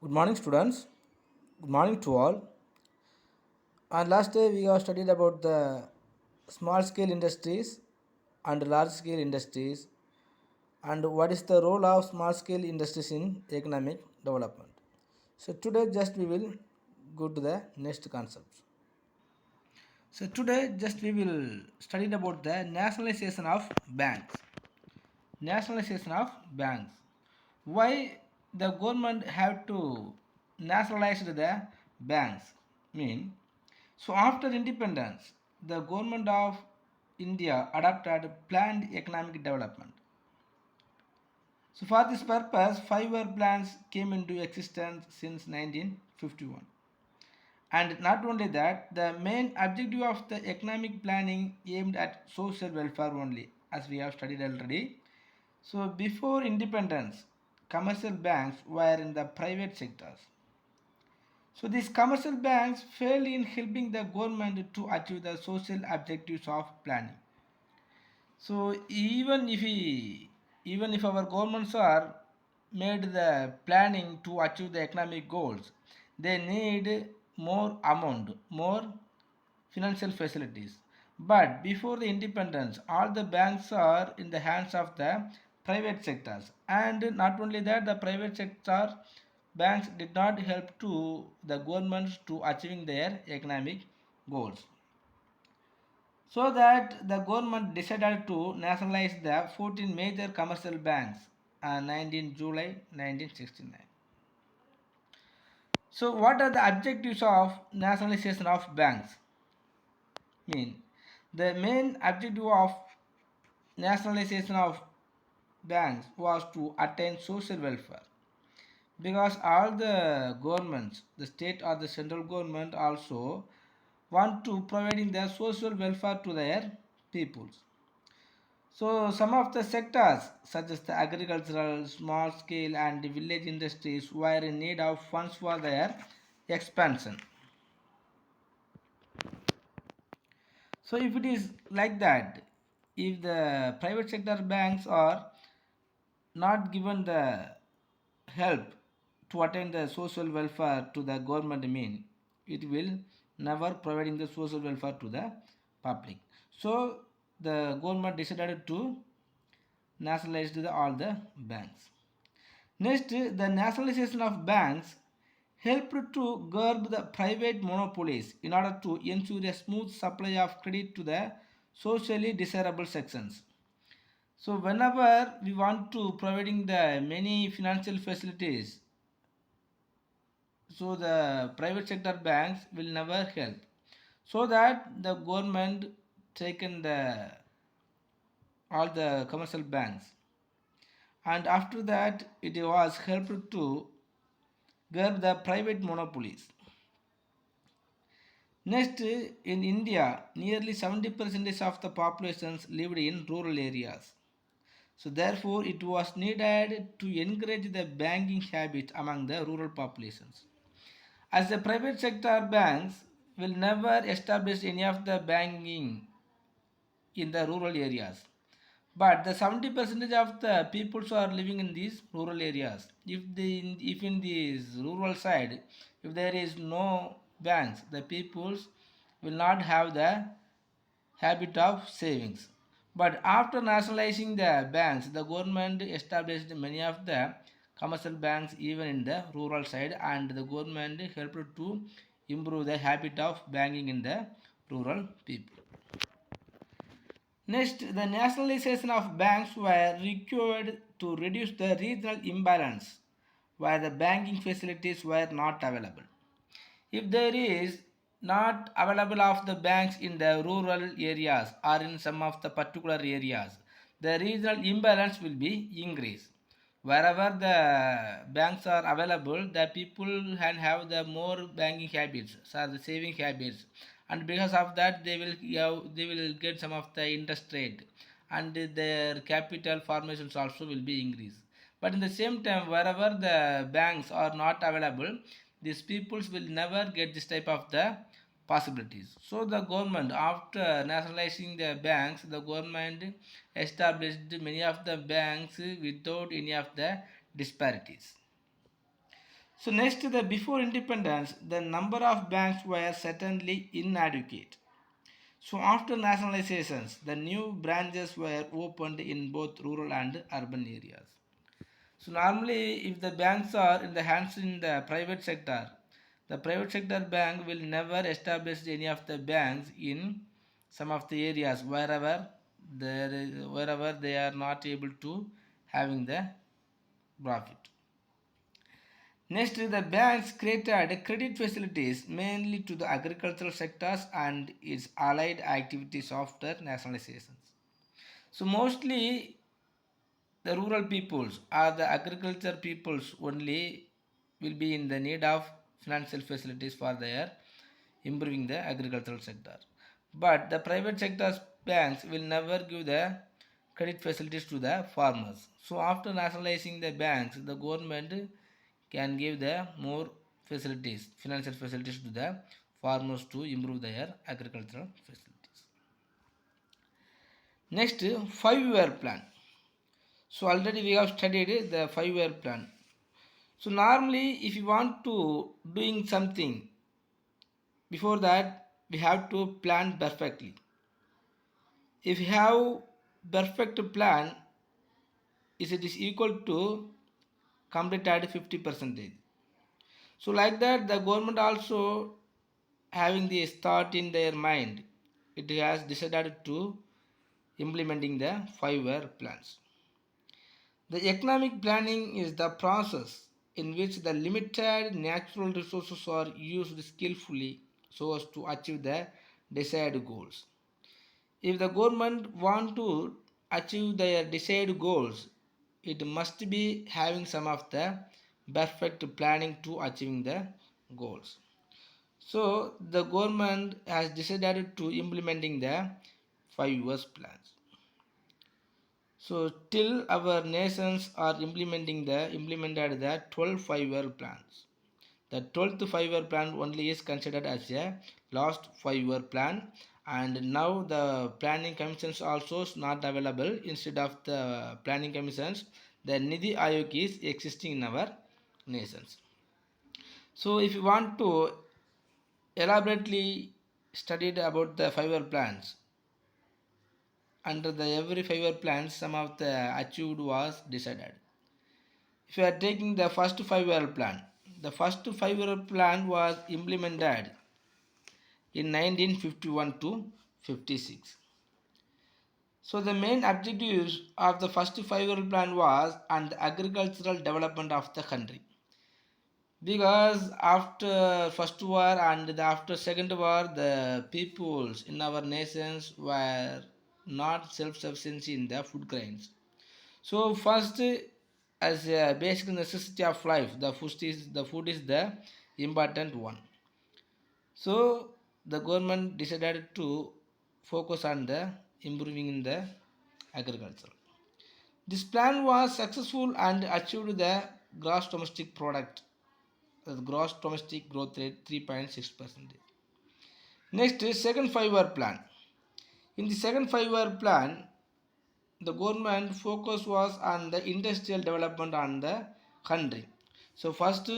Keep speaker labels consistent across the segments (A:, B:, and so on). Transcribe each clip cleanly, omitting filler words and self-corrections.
A: Good morning, students. Good morning to all. And last day we have studied about the small scale industries and large scale industries and what is the role of small scale industries in economic development. So today just we will go to the next concept. So today just we will study about the nationalization of banks. Nationalization of banks. Why the government have to nationalize the banks? Mean so after independence, the government of India adopted planned economic development. So for this purpose, 5-year plans came into existence since 1951. And not only that, the main objective of the economic planning aimed at social welfare only, as we have studied already. So before independence, commercial banks were in the private sectors. So these commercial banks fail in helping the government to achieve the social objectives of planning. So even if our governments are made the planning to achieve the economic goals, they need more amount, more financial facilities. But before the independence, all the banks are in the hands of the private sectors. And not only that, the private sector banks did not help to the governments to achieving their economic goals. So that the government decided to nationalize the 14 major commercial banks on 19 July 1969. So what are the objectives of nationalization of banks? Mean the main objective of nationalization of banks was to attain social welfare because all the governments, the state or the central government also want to providing their social welfare to their peoples. So some of the sectors such as the agricultural, small scale and village industries were in need of funds for their expansion. So if it is like that, if the private sector banks are not given the help to attain the social welfare to the government mean, it will never providing the social welfare to the public. So the government decided to nationalize all the banks. Next, the nationalization of banks helped to curb the private monopolies in order to ensure a smooth supply of credit to the socially desirable sections. So whenever we want to providing the many financial facilities, so the private sector banks will never help. So that the government taken the all the commercial banks, and after that it was helped to curb the private monopolies. Next, in India, nearly 70% of the populations lived in rural areas. So therefore, it was needed to encourage the banking habit among the rural populations. As the private sector banks will never establish any of the banking in the rural areas. But the 70% of the peoples are living in these rural areas. If in this rural side, if there is no banks, the peoples will not have the habit of savings. But after nationalizing the banks, the government established many of the commercial banks even in the rural side, and the government helped to improve the habit of banking in the rural people. Next, the nationalization of banks were required to reduce the regional imbalance where the banking facilities were not available. If there is not available of the banks in the rural areas or in some of the particular areas, the regional imbalance will be increased. Wherever the banks are available, the people can have the more banking habits, so the saving habits, and because of that they will get some of the interest rate, and their capital formations also will be increased. But in the same time, wherever the banks are not available, these peoples will never get this type of the possibilities. So the government, after nationalizing the banks, the government established many of the banks without any of the disparities. So next, the before independence, the number of banks were certainly inadequate. So after nationalizations, the new branches were opened in both rural and urban areas. So normally, if the banks are in the hands in the private sector, the private sector bank will never establish any of the banks in some of the areas wherever they are not able to having the profit. Next, the banks created credit facilities mainly to the agricultural sectors and its allied activities after nationalizations. So mostly the rural peoples or the agriculture peoples only will be in the need of financial facilities for their improving the agricultural sector. But the private sector's banks will never give the credit facilities to the farmers. So after nationalizing the banks, the government can give the more facilities, financial facilities to the farmers to improve their agricultural facilities. Next, 5-year plan. So already we have studied the 5-year plan. So normally if you want to doing something, before that we have to plan perfectly. If you have perfect plan, is it is equal to completed 50%. So like that the government also having this thought in their mind. It has decided to implementing the 5-year plans. The economic planning is the process in which the limited natural resources are used skillfully so as to achieve the desired goals. If the government want to achieve their desired goals, it must be having some of the perfect planning to achieving the goals. So the government has decided to implementing the 5 years plans. So till our nations are implemented the 12 5-year plans. The 12th 5-year plan only is considered as a last 5-year plan, and now the planning commissions also is not available. Instead of the planning commissions, the Nidhi Ayog is existing in our nations. So if you want to elaborately studied about the 5-year plans, under the every 5-year plan some of the achieved was decided. If you are taking the first 5-year plan, the first 5-year plan was implemented in 1951 to 56. So the main objectives of the first 5-year plan was on the agricultural development of the country. Because after first war and after second war, the peoples in our nations were not self-sufficiency in the food grains. So first, as a basic necessity of life, the food is the important one. So the government decided to focus on the improving in the agriculture. This plan was successful and achieved the gross domestic product, the gross domestic growth rate 3.6%. Next is second 5-year plan. In the second 5-year plan, the government focus was on the industrial development on the country. So first,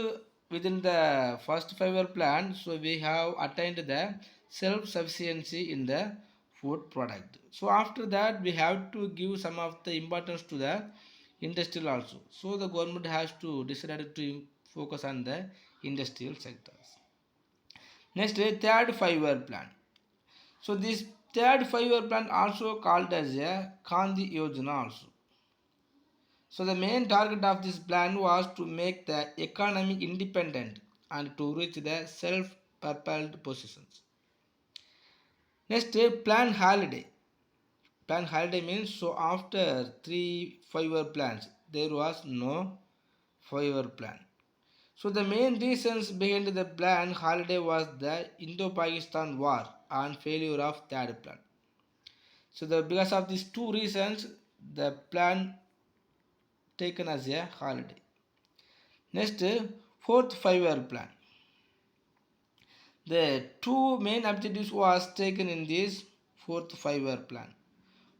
A: within the first 5-year plan, so we have attained the self-sufficiency in the food product. So after that we have to give some of the importance to the industrial also. So the government has to decide to focus on the industrial sectors. Next, third 5-year plan. So this third 5-year plan also called as a Gandhi Yojana also. So the main target of this plan was to make the economy independent and to reach the self-propelled positions. Next, plan holiday. Plan holiday means so after 3 5-year plans there was no 5-year plan. So the main reasons behind the plan holiday was the Indo-Pakistan war and failure of third plan. So because of these two reasons, the plan taken as a holiday. Next, fourth 5-year plan. The two main objectives was taken in this fourth 5-year plan.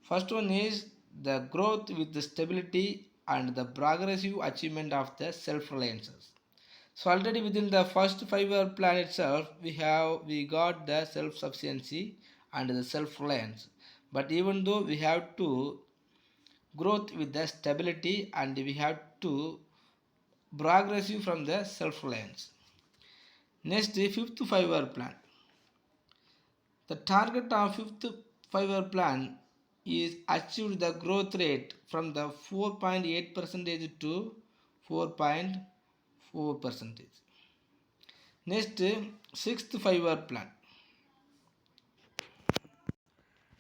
A: First one is the growth with the stability and the progressive achievement of the self-reliances. So already within the first 5 year plan itself, we got the self-sufficiency and the self-reliance. But even though we have to growth with the stability and we have to progressive from the self-reliance. Next, fifth 5 year plan. The target of fifth 5 year plan is achieved the growth rate from the 4.8 percentage to 4.4 percentage. Next, sixth 5 year plan.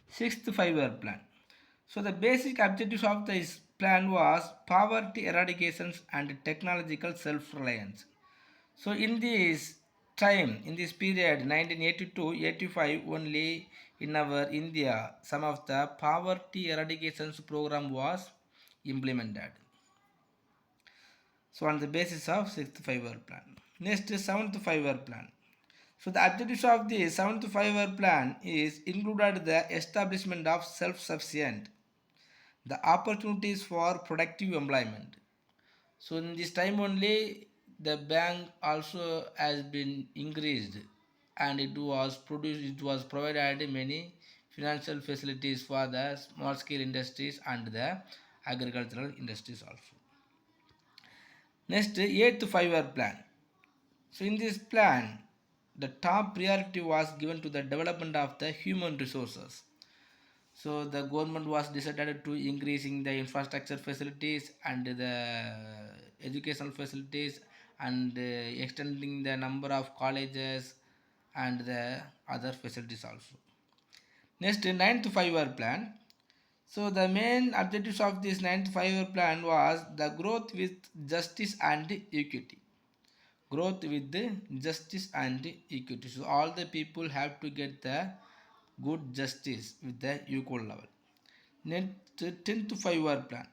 A: Sixth 5 year plan. So the basic objectives of this plan was poverty eradication and technological self-reliance. So in this time, in this period 1982-85 only in our India, some of the poverty eradication program was implemented. So on the basis of sixth 5 year plan. Next is seventh 5 year plan. So the objectives of the seventh 5 year plan is included the establishment of self-sufficient, the opportunities for productive employment. So in this time only the bank also has been increased and it was provided many financial facilities for the small scale industries and the agricultural industries also. Next, eighth 5 year plan. So in this plan, the top priority was given to the development of the human resources. So the government was decided to increasing the infrastructure facilities and the educational facilities and extending the number of colleges and the other facilities also. Next, ninth 5 year plan. So the main objectives of this ninth 5 year plan was the growth with justice and equity. Growth with the justice and equity. So all the people have to get the good justice with the equal level. Next, 10th 5 year plan.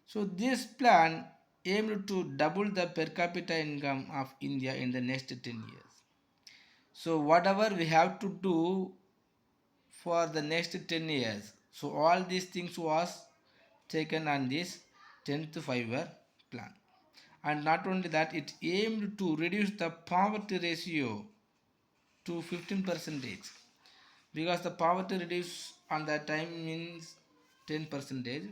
A: So this plan aimed to double the per capita income of India in the next 10 years. So whatever we have to do for the next 10 years. So all these things was taken on this 10th 5 year plan. And not only that, it aimed to reduce the poverty ratio to 15 percentage, because the poverty reduced on that time means 10 percentage,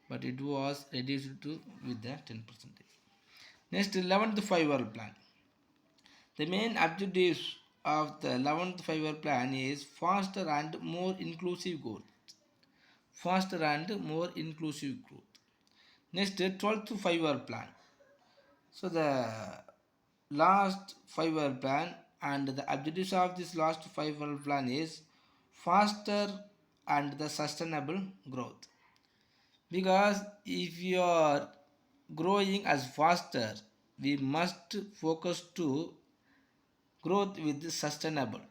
A: but it was reduced to with the 10 percentage. Next, 11th 5 year plan. The main objectives of the 11th 5 year plan is faster and more inclusive growth. Faster and more inclusive growth. Next, 12th 5 year plan. So the last 5 year plan and the objectives of this last 5 year plan is faster and the sustainable growth. Because if you are growing as faster, we must focus to growth with sustainable.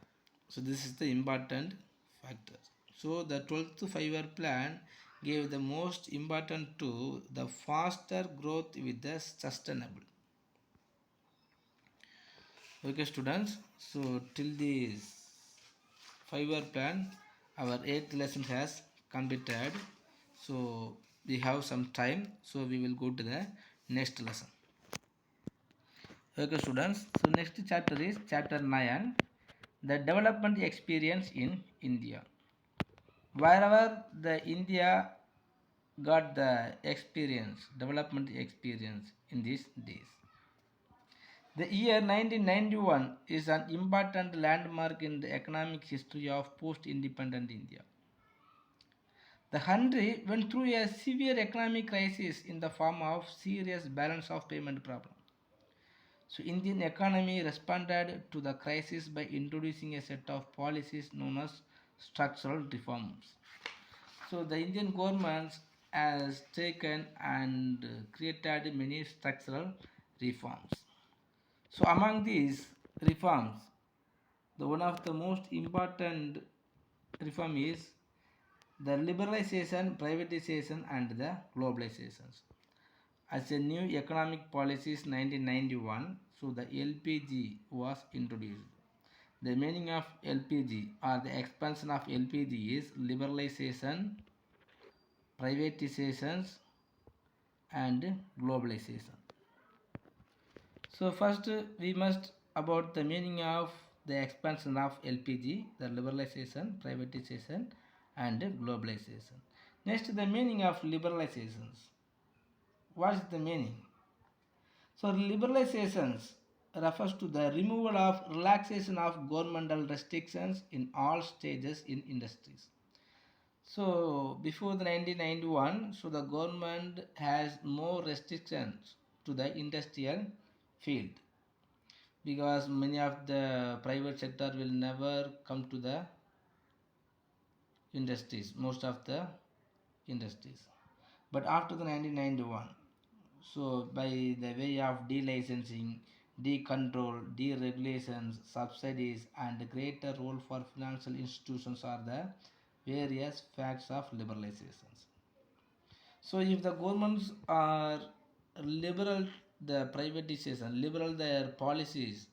A: So this is the important factor. So the 12th 5 year plan gave the most important to the faster growth with the sustainable. Okay students, so till this 5 year plan our 8th lesson has completed. So we have some time, so we will go to the next lesson. Okay students, so next chapter is chapter 9, the development experience in India. Wherever the India got the experience, development experience in these days. The year 1991 is an important landmark in the economic history of post-independent India. The country went through a severe economic crisis in the form of serious balance of payment problem. So Indian economy responded to the crisis by introducing a set of policies known as structural reforms. So the Indian government has taken and created many structural reforms. So among these reforms, the one of the most important reform is the liberalization, privatization and the globalizations. As a new economic policies 1991, so the LPG was introduced. The meaning of LPG or the expansion of LPG is liberalization, privatizations and globalization. So first we must about the meaning of the expansion of LPG, the liberalization, privatization and globalization. Next the meaning of liberalizations. What is the meaning? So liberalizations refers to the removal of relaxation of governmental restrictions in all stages in industries. So before the 1991, so the government has more restrictions to the industrial field because many of the private sector will never come to the industries, most of the industries. But after the 1991, so by the way of delicensing, decontrol, deregulations, subsidies and greater role for financial institutions are the various facts of liberalizations. So if the governments are liberal the privatization, liberal their policies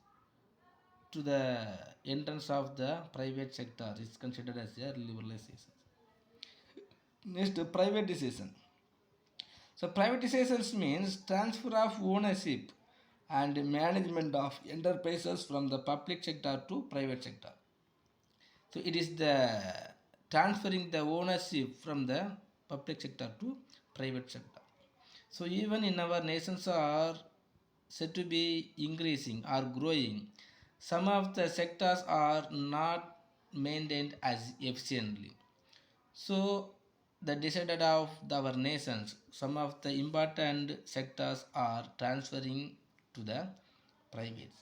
A: to the entrance of the private sector is considered as a liberalization. Next, privatization. So privatizations means transfer of ownership and management of enterprises from the public sector to private sector. So it is the transferring the ownership from the public sector to private sector. So even in our nations are said to be increasing or growing, some of the sectors are not maintained as efficiently. So the decided of our nations, some of the important sectors are transferring to the private.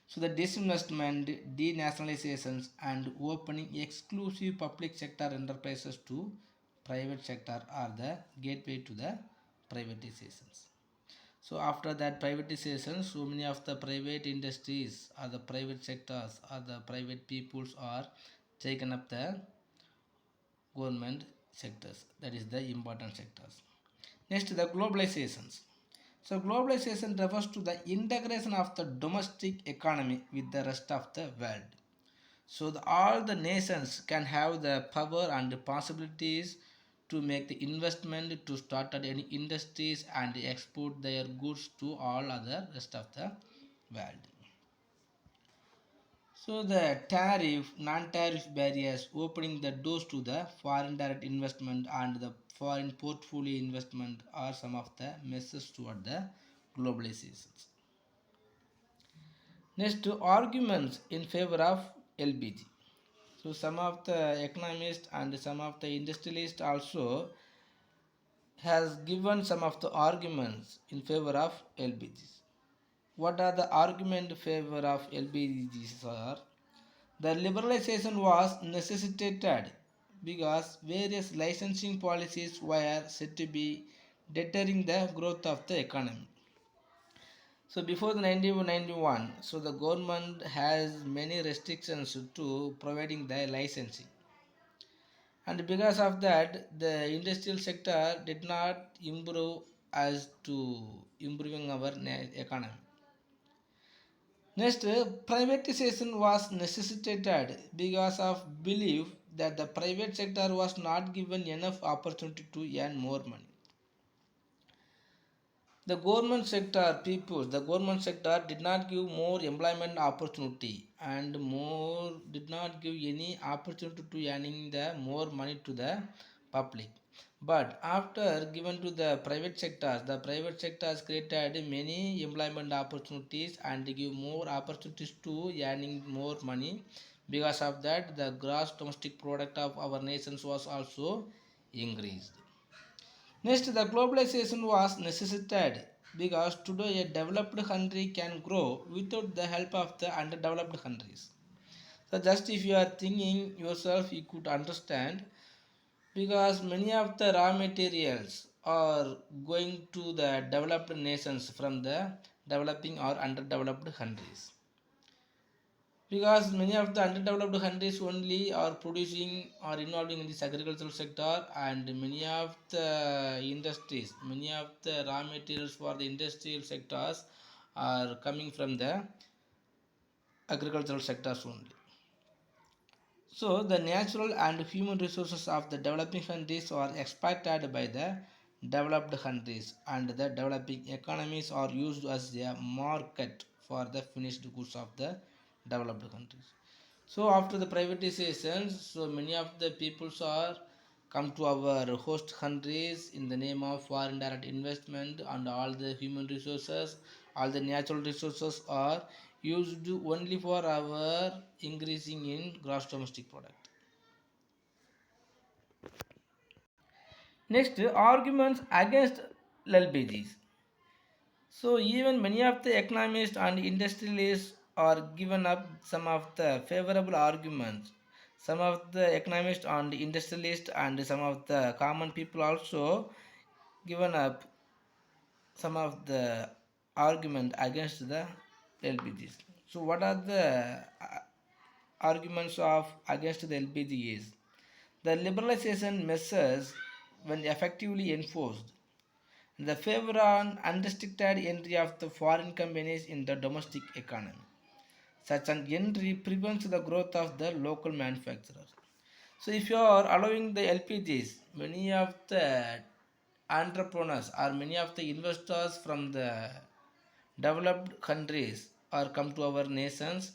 A: So the disinvestment, denationalizations and opening exclusive public sector enterprises to private sector are the gateway to the privatizations. So after that privatization, so many of the private industries or the private sectors or the private peoples are taken up the government sectors. That is the important sectors. Next, the globalizations. So globalization refers to the integration of the domestic economy with the rest of the world. So all the nations can have the power and the possibilities to make the investment to start at any industries and export their goods to all other rest of the world. So the tariff, non-tariff barriers opening the doors to the foreign direct investment and the foreign portfolio investment are some of the measures toward the globalizations. Next, arguments in favor of LPG. So some of the economists and some of the industrialists also has given some of the arguments in favor of LPGs. What are the argument in favor of LPGs are? The liberalization was necessitated because various licensing policies were said to be deterring the growth of the economy. So before the 1991, so the government has many restrictions to providing the licensing, and because of that the industrial sector did not improve as to improving our economy. Next, privatization was necessitated because of belief that the private sector was not given enough opportunity to earn more money. The government sector did not give more employment opportunity and more did not give any opportunity to earning the more money to the public. But after given to the private sectors created many employment opportunities and give more opportunities to earning more money. Because of that, the gross domestic product of our nations was also increased. Next, the globalization was necessitated because today a developed country can grow without the help of the underdeveloped countries. So just if you are thinking yourself, you could understand because many of the raw materials are going to the developed nations from the developing or underdeveloped countries, because many of the underdeveloped countries only are producing or involving in this agricultural sector, and many of the raw materials for the industrial sectors are coming from the agricultural sectors only. So the natural and human resources of the developing countries are exploited by the developed countries, and the developing economies are used as a market for the finished goods of the developed countries. So after the privatization, so many of the peoples are come to our host countries in the name of foreign direct investment, and all the human resources, all the natural resources are used only for our increasing in gross domestic product. Next, arguments against LPGs. So even many of the economists and industrialists are given up some of the favorable arguments. Some of the economists and industrialists and some of the common people also given up some of the argument against the LPGs. So what are the arguments of against the LPG is the liberalization measures when effectively enforced, the favor on unrestricted entry of the foreign companies in the domestic economy. Such an entry prevents the growth of the local manufacturers. So if you are allowing the LPGs, many of the entrepreneurs or many of the investors from the developed countries are come to our nations,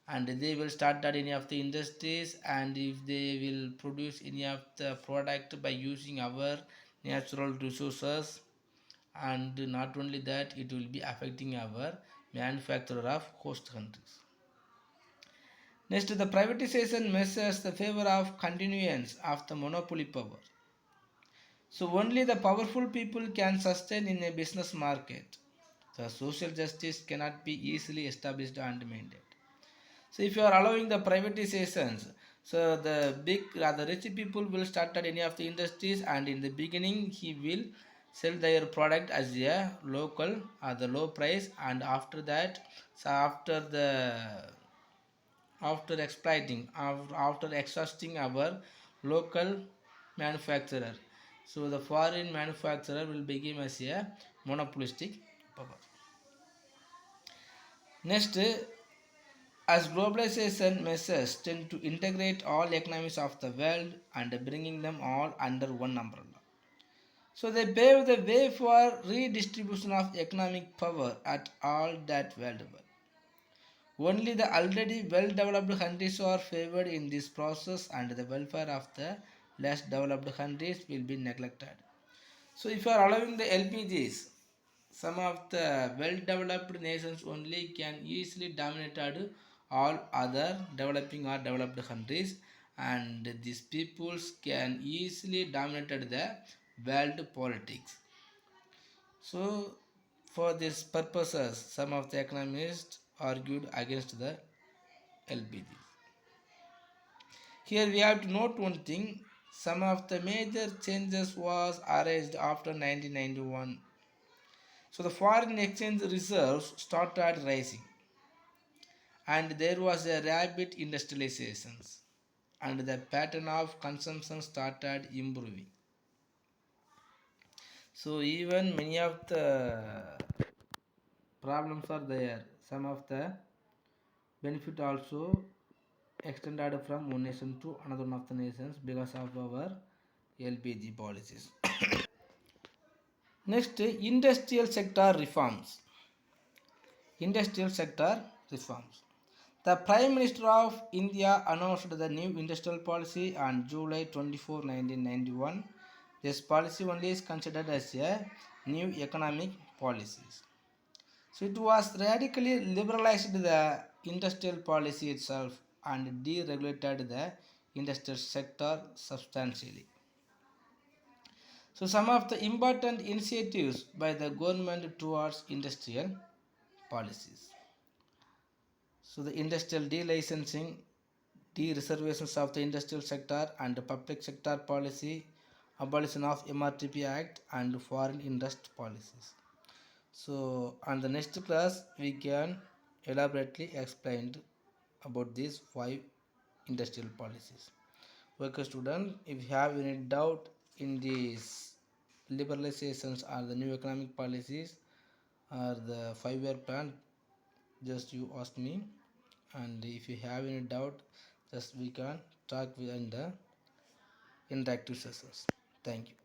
A: and they will start at any of the industries, and if they will produce any of the product by using our natural resources, and not only that, it will be affecting our manufacturer of host countries. Next, the privatization measures the favor of continuance of the monopoly power. So only the powerful people can sustain in a business market. The social justice cannot be easily established and maintained. So if you are allowing the privatizations, so the big the rich people will start at any of the industries, and in the beginning he will sell their product as a local at the low price, and after that, so after exploiting, after exhausting our local manufacturer, so the foreign manufacturer will become as a monopolistic power. Next, as globalization measures tend to integrate all economies of the world and bringing them all under one umbrella. So they pave the way for redistribution of economic power at all that world level. Only the already well-developed countries are favored in this process, and the welfare of the less developed countries will be neglected. So if you are allowing the LPGs, some of the well-developed nations only can easily dominate all other developing or developed countries, and these peoples can easily dominate the world politics. So for these purposes, some of the economists argued against the LPGs. Here we have to note one thing. Some of the major changes was arranged after 1991. So the foreign exchange reserves started rising, and there was a rapid industrialization, and the pattern of consumption started improving. So even many of the problems are there. Some of the benefit also extended from one nation to another one of the nations because of our LPG policies. Next, industrial sector reforms. Industrial sector reforms. The Prime Minister of India announced the new industrial policy on July 24, 1991. This policy only is considered as a new economic policies. So it was radically liberalized the industrial policy itself and deregulated the industrial sector substantially. So some of the important initiatives by the government towards industrial policies. So the industrial delicensing, de-reservations of the industrial sector and the public sector policy, abolition of MRTP Act and foreign interest policies. So on the next class we can elaborately explain about these 5 industrial policies. Okay student, if you have any doubt in these liberalizations or the new economic policies or the 5-year plan, just you ask me, and if you have any doubt, just we can talk in the interactive sessions. Thank you.